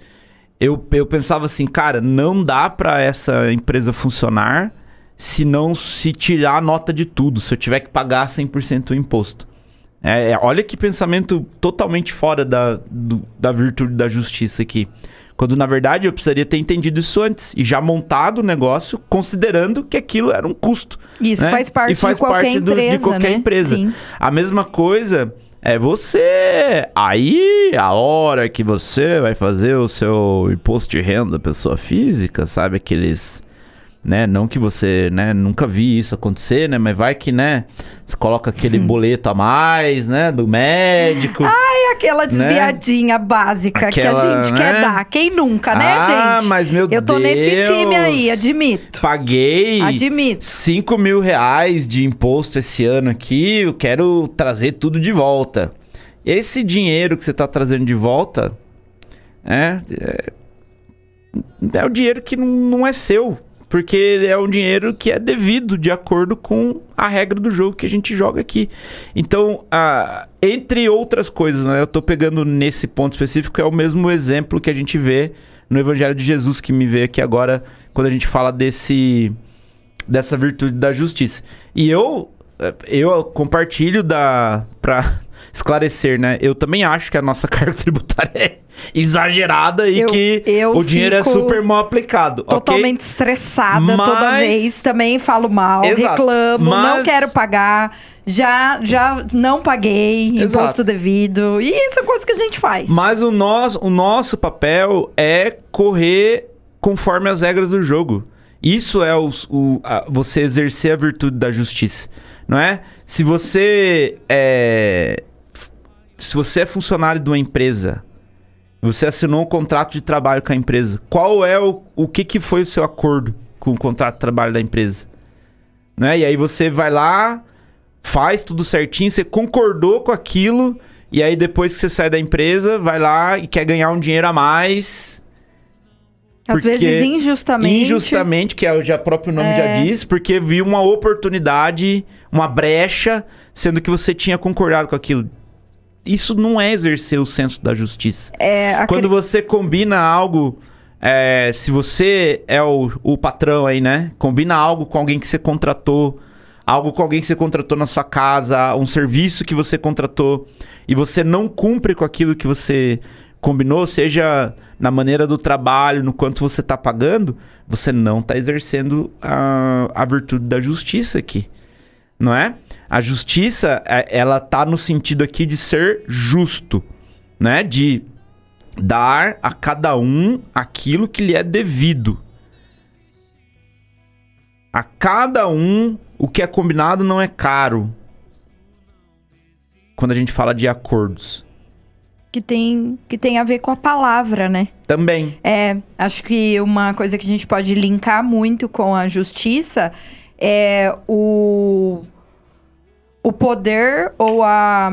eu pensava assim, cara, não dá pra essa empresa funcionar se não se tirar a nota de tudo, se eu tiver que pagar 100% o imposto. Olha que pensamento totalmente fora da virtude da justiça aqui. Quando, na verdade, eu precisaria ter entendido isso antes e já montado o negócio, considerando que aquilo era um custo. Isso, né? faz parte de qualquer empresa. Sim. A mesma coisa é você. Aí, a hora que você vai fazer o seu imposto de renda pessoa física, sabe? Aqueles... né? Não que você, né, nunca vi isso acontecer, né? Mas vai que, né, você coloca aquele boleto a mais, né, do médico. Ai, aquela desviadinha, né, básica que a gente, né, quer dar. Quem nunca, né, gente? Ah, mas meu Deus. Eu tô nesse time aí, admito. Paguei 5 mil reais de imposto esse ano aqui, eu quero trazer tudo de volta. Esse dinheiro que você tá trazendo de volta é o dinheiro que não é seu. Porque ele é um dinheiro que é devido de acordo com a regra do jogo que a gente joga aqui. Então, entre outras coisas, né, eu tô pegando nesse ponto específico, é o mesmo exemplo que a gente vê no Evangelho de Jesus, que me veio aqui agora, quando a gente fala dessa virtude da justiça. E eu compartilho pra esclarecer, né? Eu também acho que a nossa carga tributária é exagerada e que o dinheiro é super mal aplicado. Totalmente estressada toda vez. Também falo mal, reclamo, não quero pagar. Já não paguei imposto devido. E isso é coisa que a gente faz. Mas o nosso papel é correr conforme as regras do jogo. Isso é você exercer a virtude da justiça, não é? Se você é funcionário de uma empresa, você assinou um contrato de trabalho com a empresa, qual é o que foi o seu acordo com o contrato de trabalho da empresa? Né? E aí você vai lá, faz tudo certinho, você concordou com aquilo, e aí depois que você sai da empresa, vai lá e quer ganhar um dinheiro a mais. Às vezes injustamente, que o próprio nome já diz, porque viu uma oportunidade, uma brecha, sendo que você tinha concordado com aquilo. Isso não é exercer o senso da justiça. Quando você combina algo, se você é o patrão aí, né? Combina algo com alguém que você contratou, algo com alguém que você contratou na sua casa, um serviço que você contratou, e você não cumpre com aquilo que você Combinou? Seja na maneira do trabalho, no quanto você tá pagando, você não tá exercendo a virtude da justiça aqui. Não é? A justiça, ela tá no sentido aqui de ser justo, né? De dar a cada um aquilo que lhe é devido. A cada um, o que é combinado não é caro. Quando a gente fala de acordos. Que tem a ver com a palavra, né? Também. Acho que uma coisa que a gente pode linkar muito com a justiça é o poder ou a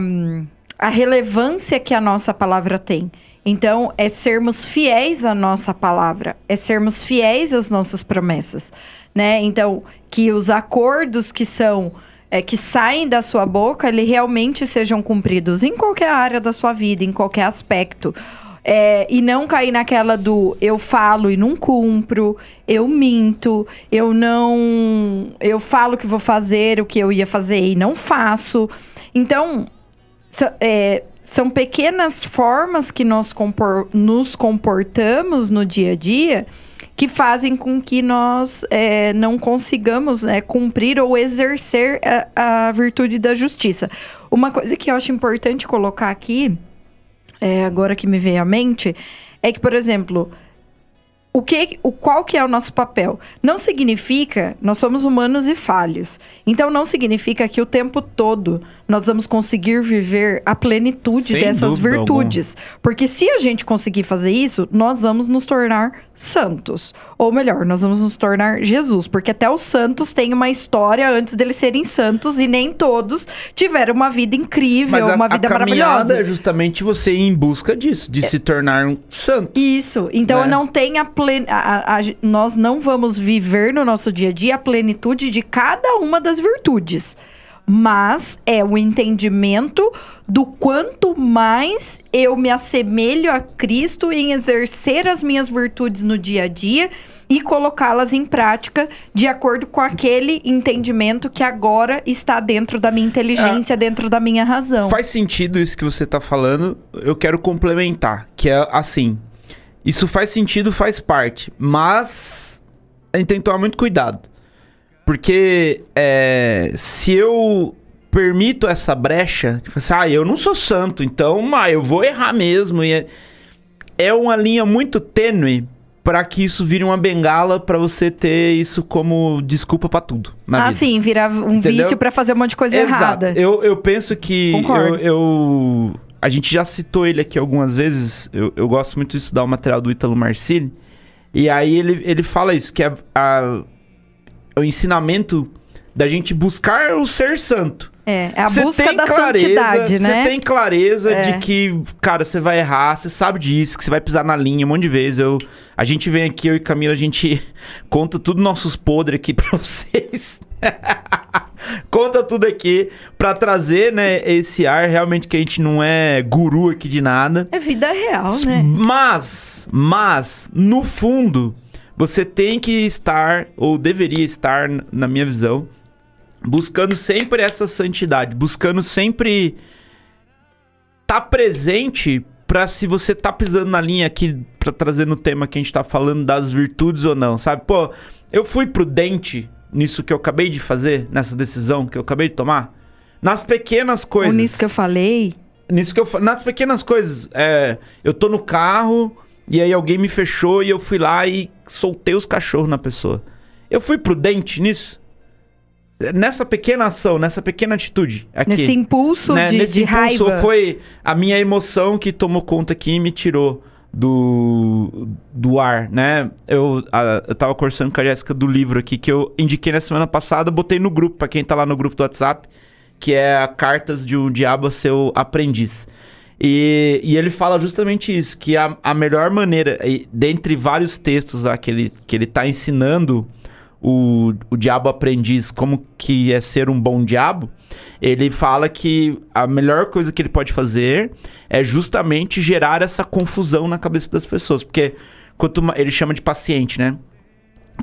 relevância que a nossa palavra tem. Então, é sermos fiéis à nossa palavra, é sermos fiéis às nossas promessas, né? Então, que os acordos que saem da sua boca, eles realmente sejam cumpridos em qualquer área da sua vida, em qualquer aspecto. E não cair naquela do eu falo e não cumpro, eu minto, eu falo que vou fazer o que eu ia fazer e não faço. Então, são pequenas formas que nós nos comportamos no dia a dia que fazem com que nós não consigamos cumprir ou exercer a virtude da justiça. Uma coisa que eu acho importante colocar aqui, agora que me veio à mente, é que, por exemplo, qual que é o nosso papel? Não significa, nós somos humanos e falhos, então não significa que o tempo todo nós vamos conseguir viver a plenitude Sem dessas dúvida virtudes. Porque se a gente conseguir fazer isso, nós vamos nos tornar santos. Ou melhor, nós vamos nos tornar Jesus. Porque até os santos têm uma história antes deles serem santos e nem todos tiveram uma vida incrível, uma vida a caminhada maravilhosa. é justamente você ir em busca disso, de se tornar um santo. Isso, então Né? não tem nós não vamos viver no nosso dia a dia a plenitude de cada uma das virtudes, mas é o entendimento do quanto mais eu me assemelho a Cristo em exercer as minhas virtudes no dia a dia e colocá-las em prática de acordo com aquele entendimento que agora está dentro da minha inteligência, dentro da minha razão. Faz sentido isso que você tá falando, eu quero complementar, que é assim, isso faz sentido, faz parte, mas a gente tem que tomar muito cuidado, porque se eu permito essa brecha, tipo assim, eu não sou santo, então eu vou errar mesmo, e é uma linha muito tênue para que isso vire uma bengala para você ter isso como desculpa para tudo na vida. Sim, virar um Entendeu? vício para fazer um monte de coisa errada. Eu penso que Concordo. a gente já citou ele aqui algumas vezes. Eu gosto muito de estudar o material do Ítalo Marcilli. E aí ele fala isso, que é o ensinamento da gente buscar o ser santo. É a busca da santidade, né? Você tem clareza de que, cara, você vai errar, você sabe disso, que você vai pisar na linha um monte de vezes. A gente vem aqui, eu e Camila, a gente conta tudo nossos podres aqui pra vocês. Conta tudo aqui pra trazer, né, esse ar realmente que a gente não é guru aqui de nada. É vida real, né? Mas, no fundo, você tem que estar, ou deveria estar, na minha visão, buscando sempre essa santidade, buscando sempre estar presente pra, se você tá pisando na linha aqui, pra trazer no tema que a gente tá falando das virtudes ou não, sabe? Pô, eu fui prudente nisso que eu acabei de fazer, nessa decisão que eu acabei de tomar, nas pequenas coisas. Ou nisso que eu falei. Nas pequenas coisas, eu tô no carro e aí alguém me fechou e eu fui lá e soltei os cachorros na pessoa. Eu fui prudente nisso? Nessa pequena ação, nessa pequena atitude aqui. Nesse impulso de raiva. Foi a minha emoção que tomou conta aqui e me tirou do ar, né? Eu tava conversando com a Jéssica do livro aqui, que eu indiquei na semana passada, botei no grupo, pra quem tá lá no grupo do WhatsApp, que é a Cartas de um Diabo a Seu Aprendiz. E ele fala justamente isso, que a melhor maneira, dentre vários textos lá que ele tá ensinando o diabo aprendiz como que é ser um bom diabo, ele fala que a melhor coisa que ele pode fazer é justamente gerar essa confusão na cabeça das pessoas, porque ele chama de paciente, né?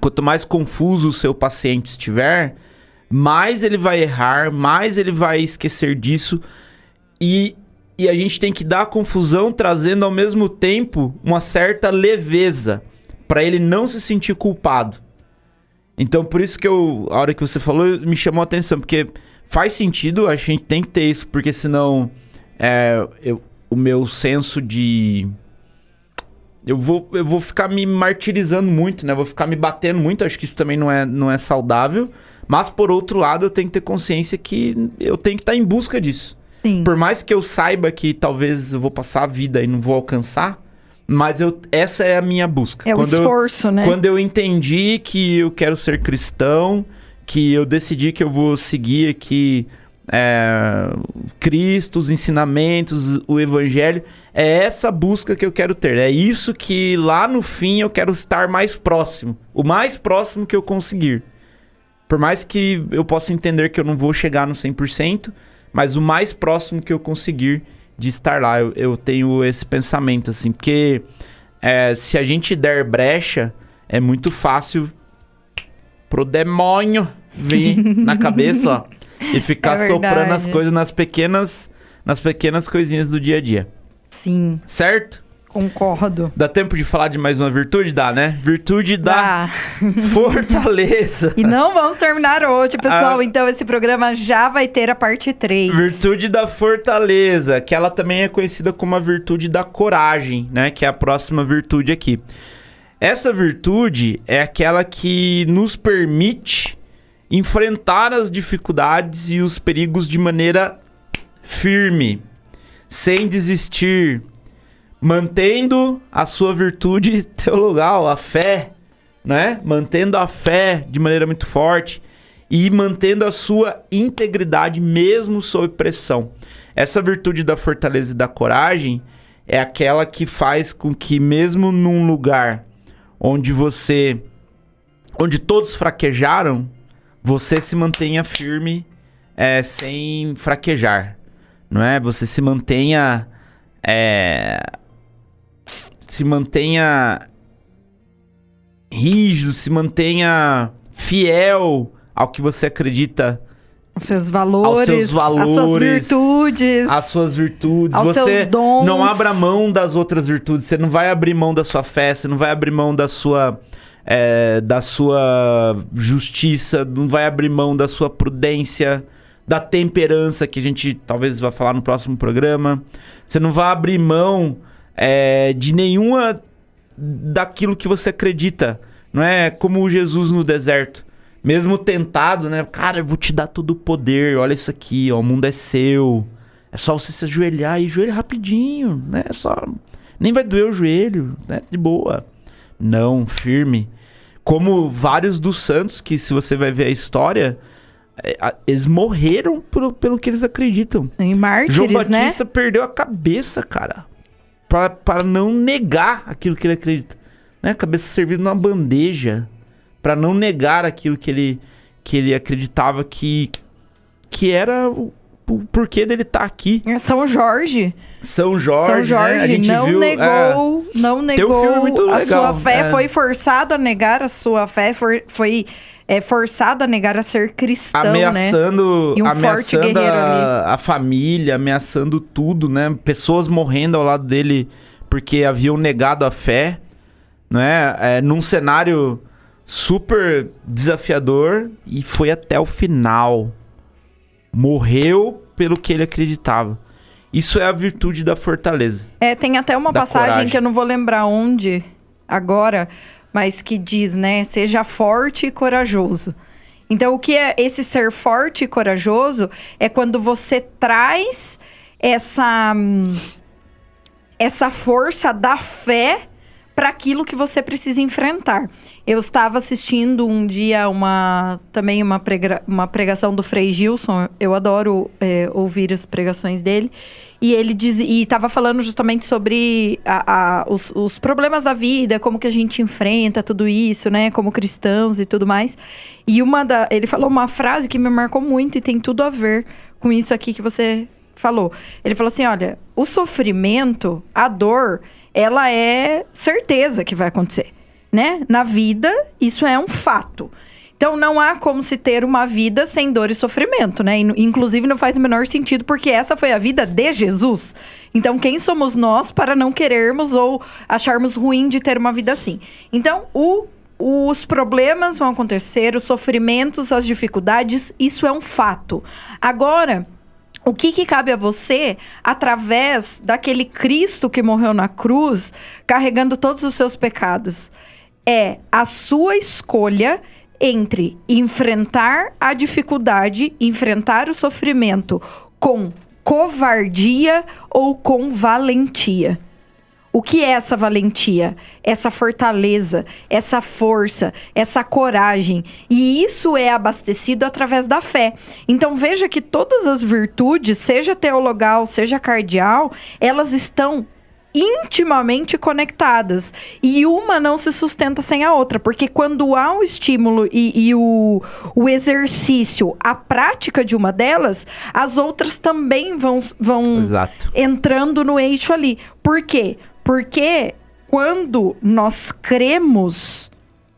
Quanto mais confuso o seu paciente estiver, mais ele vai errar, mais ele vai esquecer disso, e E a gente tem que dar a confusão trazendo ao mesmo tempo uma certa leveza para ele não se sentir culpado. Então por isso que a hora que você falou, me chamou a atenção, porque faz sentido, a gente tem que ter isso, porque senão o meu senso de... Eu vou ficar me martirizando muito, né? Vou ficar me batendo muito, acho que isso também não é saudável. Mas, por outro lado, eu tenho que ter consciência que eu tenho que estar em busca disso. Sim. Por mais que eu saiba que talvez eu vou passar a vida e não vou alcançar, mas essa é a minha busca. É o esforço, né? Quando eu entendi que eu quero ser cristão, que eu decidi que eu vou seguir aqui Cristo, os ensinamentos, o Evangelho, é essa busca que eu quero ter. É isso que lá no fim eu quero estar mais próximo. O mais próximo que eu conseguir. Por mais que eu possa entender que eu não vou chegar no 100%, mas o mais próximo que eu conseguir de estar lá. Eu tenho esse pensamento, assim. Porque se a gente der brecha, é muito fácil pro demônio vir na cabeça, ó. E ficar soprando as coisas nas pequenas coisinhas do dia a dia. Sim. Certo? Concordo. Dá tempo de falar de mais uma virtude? Dá, né? Virtude da fortaleza. E não vamos terminar hoje, pessoal. Então esse programa já vai ter a parte 3. Virtude da fortaleza, que ela também é conhecida como a virtude da coragem, né? Que é a próxima virtude aqui. Essa virtude é aquela que nos permite enfrentar as dificuldades e os perigos de maneira firme, sem desistir, mantendo a sua virtude teologal, a fé, né? Mantendo a fé de maneira muito forte e mantendo a sua integridade mesmo sob pressão. Essa virtude da fortaleza e da coragem é aquela que faz com que mesmo num lugar onde todos fraquejaram, você se mantenha firme sem fraquejar, não é? Você se mantenha rígido, se mantenha fiel ao que você acredita, aos seus valores, às suas virtudes, aos você seus dons. Não abra mão das outras virtudes, você não vai abrir mão da sua fé, você não vai abrir mão da sua justiça, não vai abrir mão da sua prudência, da temperança, que a gente talvez vá falar no próximo programa. Você não vai abrir mão de nenhuma daquilo que você acredita. Não é como Jesus no deserto. Mesmo tentado, né? Cara, eu vou te dar todo o poder. Olha isso aqui, ó, o mundo é seu. É só você se ajoelhar e joelho rapidinho, né? Nem vai doer o joelho, né? De boa. Não, firme. Como vários dos santos, que se você vai ver a história, eles morreram pelo que eles acreditam. Sim, mártires, João Batista né? perdeu a cabeça, cara, para não negar aquilo que ele acredita, né? A cabeça servida numa bandeja, para não negar aquilo que ele acreditava que era o porquê dele estar aqui. São Jorge, né? A gente não viu, não tem um filme muito negou a legal, sua fé, foi forçado a negar a sua fé, foi forçado a negar a ser cristão, ameaçando, né? E forte guerreiro ali. a família, ameaçando tudo, né? Pessoas morrendo ao lado dele porque haviam negado a fé, né? Num cenário super desafiador, e foi até o final. Morreu pelo que ele acreditava. Isso é a virtude da fortaleza. Tem até uma passagem coragem. que eu não vou lembrar onde agora, mas que diz, né? Seja forte e corajoso. Então, o que é esse ser forte e corajoso? É quando você traz essa força da fé para aquilo que você precisa enfrentar. Eu estava assistindo um dia uma pregação do Frei Gilson. Eu adoro ouvir as pregações dele. E ele estava falando justamente sobre os problemas da vida, como que a gente enfrenta tudo isso, né? Como cristãos e tudo mais. E ele falou uma frase que me marcou muito e tem tudo a ver com isso aqui que você falou. Ele falou assim, olha, o sofrimento, a dor, ela é certeza que vai acontecer, né? Na vida, isso é um fato. Então não há como se ter uma vida sem dor e sofrimento, né? Inclusive não faz o menor sentido, porque essa foi a vida de Jesus. Então quem somos nós para não querermos ou acharmos ruim de ter uma vida assim? Então os problemas vão acontecer, os sofrimentos, as dificuldades, isso é um fato. Agora, o que cabe a você, através daquele Cristo que morreu na cruz, carregando todos os seus pecados? É a sua escolha entre enfrentar a dificuldade, enfrentar o sofrimento com covardia ou com valentia. O que é essa valentia? Essa fortaleza, essa força, essa coragem. E isso é abastecido através da fé. Então veja que todas as virtudes, seja teologal, seja cardeal, elas estão intimamente conectadas. E uma não se sustenta sem a outra. Porque quando há o estímulo e o exercício, a prática de uma delas, as outras também vão Exato. entrando no eixo ali. Por quê? Porque quando nós cremos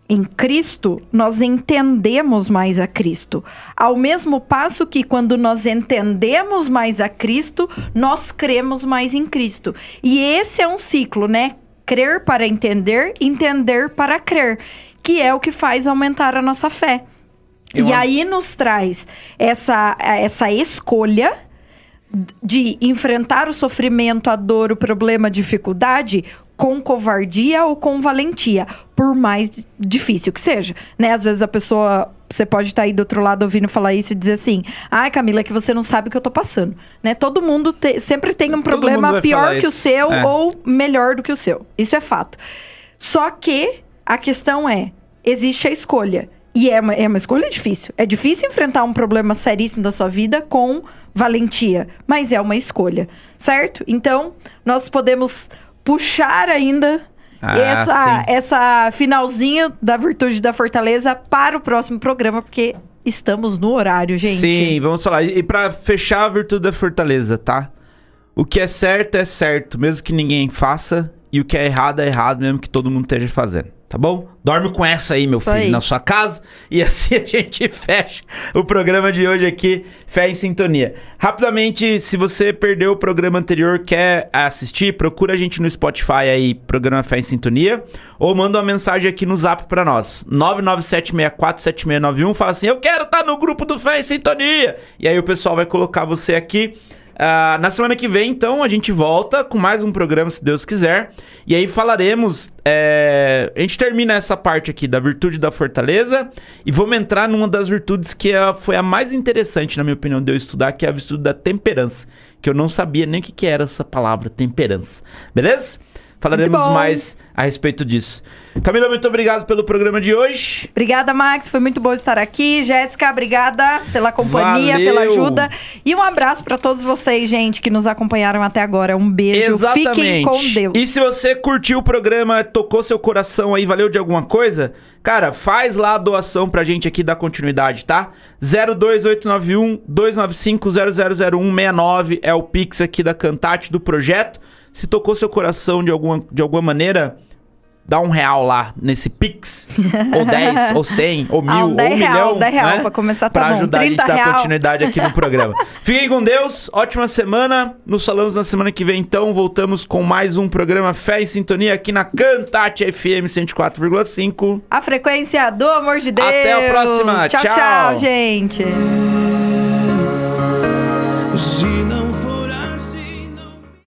em Cristo, nós entendemos mais a Cristo. Ao mesmo passo que quando nós entendemos mais a Cristo, nós cremos mais em Cristo. E esse é um ciclo, né? Crer para entender, entender para crer, que é o que faz aumentar a nossa fé. E aí nos traz essa escolha de enfrentar o sofrimento, a dor, o problema, a dificuldade com covardia ou com valentia, por mais difícil que seja, né? Às vezes a pessoa, você pode estar aí do outro lado ouvindo falar isso e dizer assim, ai Camila, é que você não sabe o que eu tô passando, né? Todo mundo sempre tem um problema pior que o seu ou melhor do que o seu, isso é fato. Só que a questão existe a escolha, e é uma escolha difícil. É difícil enfrentar um problema seríssimo da sua vida com valentia, mas é uma escolha, certo? Então, nós podemos puxar ainda essa finalzinho da virtude da fortaleza para o próximo programa, porque estamos no horário, gente. Sim, vamos falar. E pra fechar a virtude da fortaleza, tá? O que é certo, mesmo que ninguém faça, e o que é errado, mesmo que todo mundo esteja fazendo. Tá bom? Dorme com essa aí, meu filho, na sua casa. E assim a gente fecha o programa de hoje aqui, Fé em Sintonia. Rapidamente, se você perdeu o programa anterior, quer assistir, procura a gente no Spotify aí, programa Fé em Sintonia, ou manda uma mensagem aqui no Zap pra nós, 997647691, fala assim, eu quero estar no grupo do Fé em Sintonia. E aí o pessoal vai colocar você aqui. Na semana que vem, então, a gente volta com mais um programa, se Deus quiser. E aí falaremos... a gente termina essa parte aqui da virtude da fortaleza e vamos entrar numa das virtudes que foi a mais interessante, na minha opinião, de eu estudar, que é a virtude da temperança. Que eu não sabia nem o que era essa palavra, temperança. Beleza? Falaremos mais a respeito disso. Camila, muito obrigado pelo programa de hoje. Obrigada, Max. Foi muito bom estar aqui. Jéssica, obrigada pela companhia, Valeu. pela ajuda. E um abraço para todos vocês, gente, que nos acompanharam até agora. Um beijo. Exatamente. Fiquem com Deus. E se você curtiu o programa, tocou seu coração aí, valeu de alguma coisa? Cara, faz lá a doação pra gente aqui dar continuidade, tá? 02891-295-000169 é o Pix aqui da Cantate, do projeto. Se tocou seu coração de alguma maneira, dá R$1 lá nesse Pix, ou 10, ou 100, ou 1000, ou 1 milhão, R$10, né? pra começar, tá pra bom. ajudar a gente a dar R$30. continuidade aqui no programa. Fiquem com Deus, ótima semana. Nos falamos na semana que vem, então. Voltamos com mais um programa Fé em Sintonia aqui na Cantate FM 104,5. A frequência do amor de Deus. Até a próxima. Tchau, Tchau. tchau, gente.